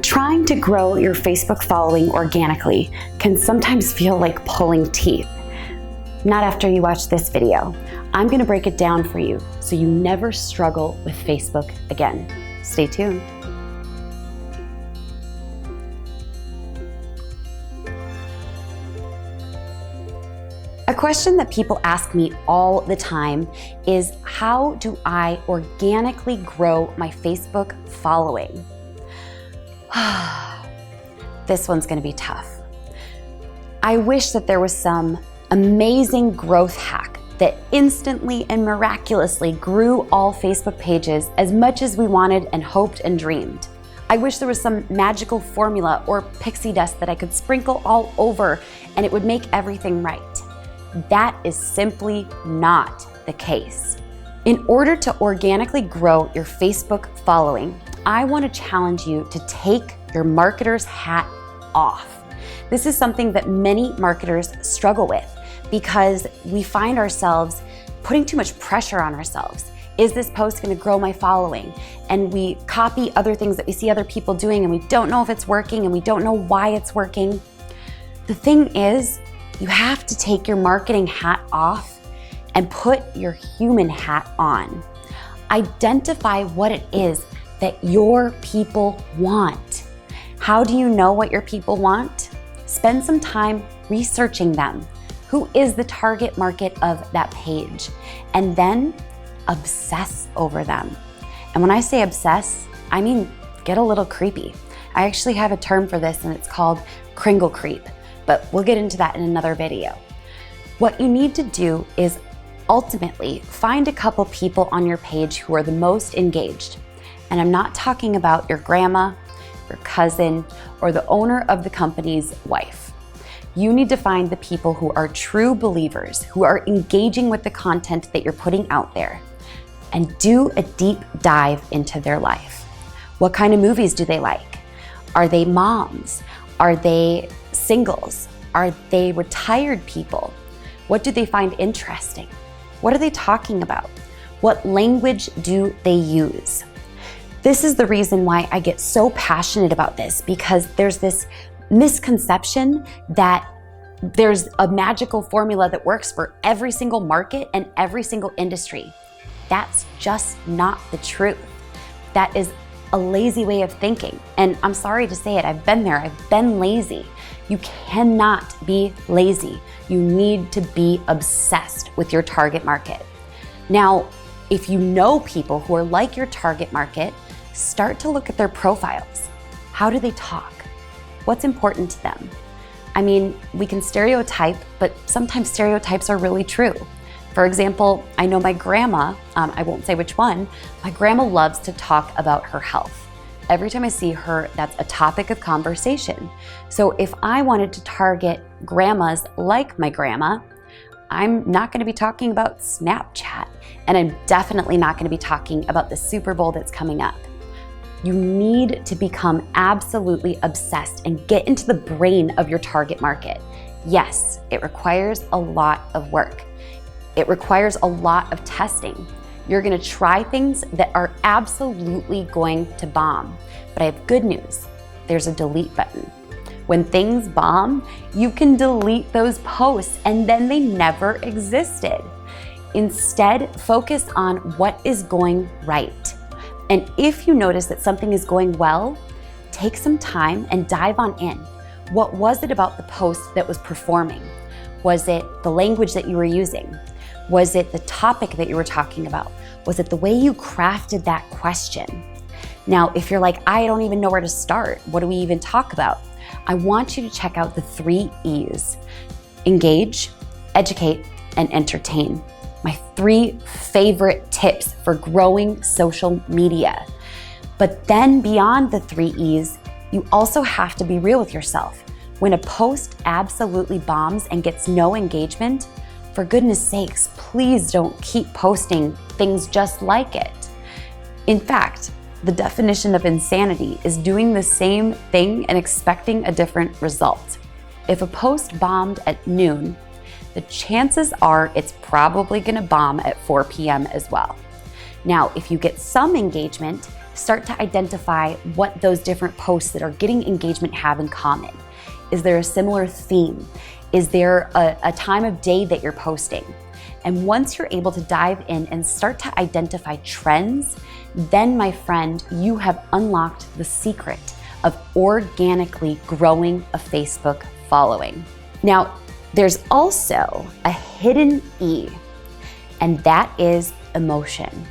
Trying to grow your Facebook following organically can sometimes feel like pulling teeth. Not after you watch this video. I'm gonna break it down for you so you never struggle with Facebook again. Stay tuned. A question that people ask me all the time is, how do I organically grow my Facebook following? This one's gonna be tough. I wish that there was some amazing growth hack that instantly and miraculously grew all Facebook pages as much as we wanted and hoped and dreamed. I wish there was some magical formula or pixie dust that I could sprinkle all over and it would make everything right. That is simply not the case. In order to organically grow your Facebook following, I want to challenge you to take your marketer's hat off. This is something that many marketers struggle with because we find ourselves putting too much pressure on ourselves. Is this post going to grow my following? And we copy other things that we see other people doing and we don't know if it's working and we don't know why it's working. The thing is, you have to take your marketing hat off and put your human hat on. Identify what it is that your people want. How do you know what your people want? Spend some time researching them. Who is the target market of that page? And then obsess over them. And when I say obsess, I mean get a little creepy. I actually have a term for this and it's called Kringle creep, but we'll get into that in another video. What you need to do is ultimately find a couple people on your page who are the most engaged. And I'm not talking about your grandma, your cousin, or the owner of the company's wife. You need to find the people who are true believers, who are engaging with the content that you're putting out there, and do a deep dive into their life. What kind of movies do they like? Are they moms? Are they singles? Are they retired people? What do they find interesting? What are they talking about? What language do they use? This is the reason why I get so passionate about this, because there's this misconception that there's a magical formula that works for every single market and every single industry. That's just not the truth. That is a lazy way of thinking. And I'm sorry to say it, I've been there, I've been lazy. You cannot be lazy. You need to be obsessed with your target market. Now, if you know people who are like your target market, start to look at their profiles. How do they talk? What's important to them? I mean, we can stereotype, but sometimes stereotypes are really true. For example, I know my grandma, I won't say which one, my grandma loves to talk about her health. Every time I see her, that's a topic of conversation. So if I wanted to target grandmas like my grandma, I'm not gonna be talking about Snapchat, and I'm definitely not gonna be talking about the Super Bowl that's coming up. You need to become absolutely obsessed and get into the brain of your target market. Yes, it requires a lot of work. It requires a lot of testing. You're gonna try things that are absolutely going to bomb. But I have good news, there's a delete button. When things bomb, you can delete those posts and then they never existed. Instead, focus on what is going right. And if you notice that something is going well, take some time and dive on in. What was it about the post that was performing? Was it the language that you were using? Was it the topic that you were talking about? Was it the way you crafted that question? Now, if you're like, I don't even know where to start, what do we even talk about? I want you to check out the 3 E's: engage, educate, and entertain. My 3 favorite tips for growing social media. But then beyond the 3 E's, you also have to be real with yourself. When a post absolutely bombs and gets no engagement, for goodness sakes, please don't keep posting things just like it. In fact, the definition of insanity is doing the same thing and expecting a different result. If a post bombed at noon, the chances are it's probably gonna bomb at 4 p.m. as well. Now, if you get some engagement, Start to identify what those different posts that are getting engagement have in common. Is there a similar theme? Is there a time of day that you're posting? And once you're able to dive in and start to identify trends, then, my friend, you have unlocked the secret of organically growing a Facebook following. Now, there's also a hidden E, and that is emotion.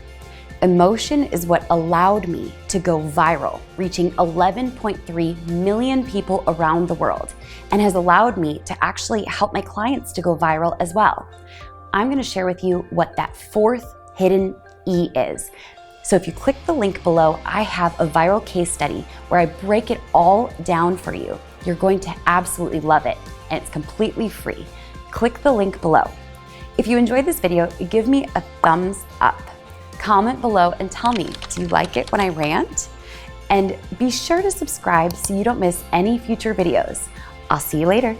Emotion is what allowed me to go viral, reaching 11.3 million people around the world, and has allowed me to actually help my clients to go viral as well. I'm gonna share with you what that fourth hidden E is. So if you click the link below, I have a viral case study where I break it all down for you. You're going to absolutely love it, and it's completely free. Click the link below. If you enjoyed this video, give me a thumbs up. Comment below and tell me, do you like it when I rant? And be sure to subscribe so you don't miss any future videos. I'll see you later.